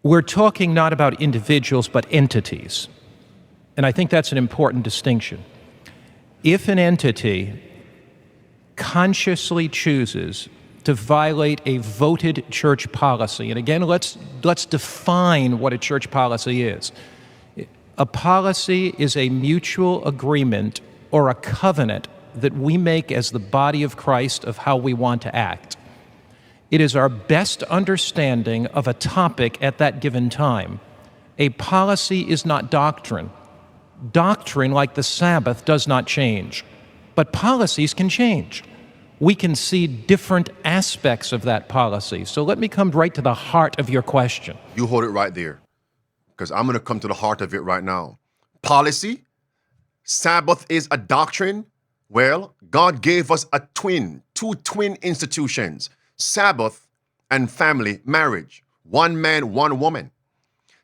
we're talking not about individuals, but entities. And I think that's an important distinction. If an entity consciously chooses to violate a voted church policy, and again, let's define what a church policy is. A policy is a mutual agreement or a covenant that we make as the body of Christ of how we want to act. It is our best understanding of a topic at that given time. A policy is not doctrine. Doctrine, like the Sabbath, does not change, but policies can change. We can see different aspects of that policy. So let me come right to the heart of your question. You hold it right there, because I'm going to come to the heart of it right now. Policy, Sabbath is a doctrine. Well, God gave us two twin institutions, Sabbath and family marriage, one man, one woman.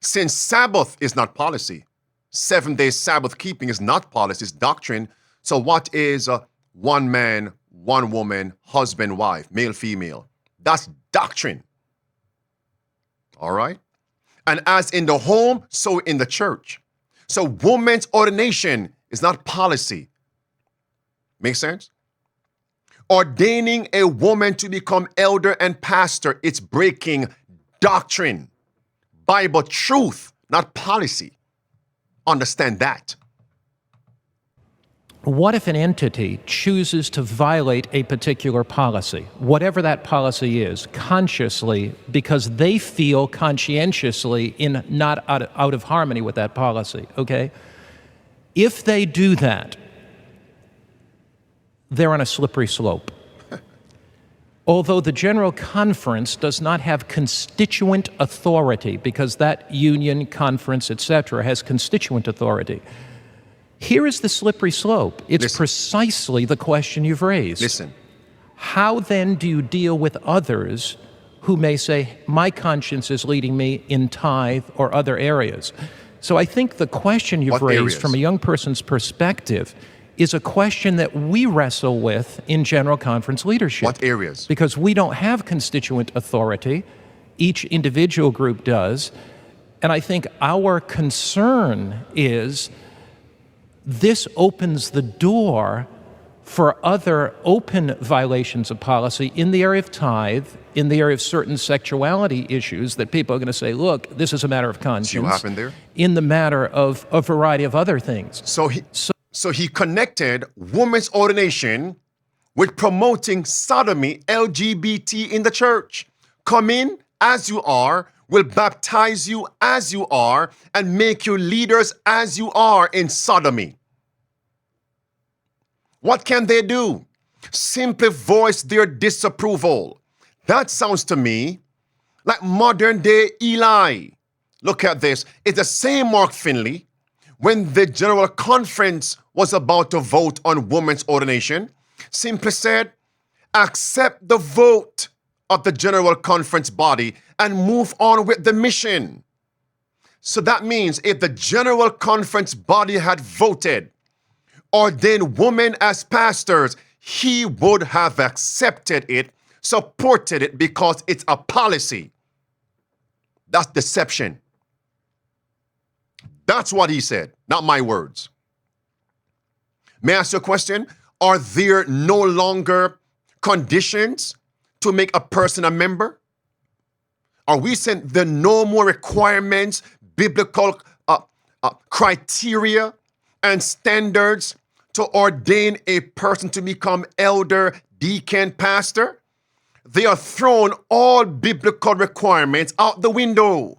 Since Sabbath is not policy, 7-day Sabbath keeping is not policy, it's doctrine. So what is one man, one woman, husband, wife, male, female? That's doctrine. All right? And as in the home, so in the church. So woman's ordination is not policy. Make sense? Ordaining a woman to become elder and pastor, it's breaking doctrine, Bible truth, not policy. Understand that. What if an entity chooses to violate a particular policy, whatever that policy is, consciously, because they feel conscientiously not out of harmony with that policy, okay? If they do that, they're on a slippery slope. Although the General Conference does not have constituent authority, because that union, conference, etc., has constituent authority. Here is the slippery slope. It's precisely the question you've raised. Listen. How then do you deal with others who may say, my conscience is leading me in tithe or other areas? So I think the question you've raised from a young person's perspective is a question that we wrestle with in General Conference leadership. What areas? Because we don't have constituent authority. Each individual group does. And I think our concern is this opens the door for other open violations of policy in the area of tithe, in the area of certain sexuality issues that people are going to say, look, this is a matter of conscience. See what happened there? In the matter of a variety of other things. So he connected women's ordination with promoting sodomy, LGBT in the church. Come in as you are, will baptize you as you are, and make you leaders as you are in sodomy. What can they do? Simply voice their disapproval. That sounds to me like modern day Eli. Look at this. It's the same Mark Finley. When the General Conference was about to vote on women's ordination, simply said, accept the vote of the General Conference body and move on with the mission. So that means if the General Conference body had voted, ordained women as pastors, he would have accepted it, supported it, because it's a policy. That's deception. That's what he said, not my words. May I ask you a question? Are there no longer conditions to make a person a member? Are we saying there are no more requirements, biblical criteria and standards to ordain a person to become elder, deacon, pastor? They are thrown all biblical requirements out the window.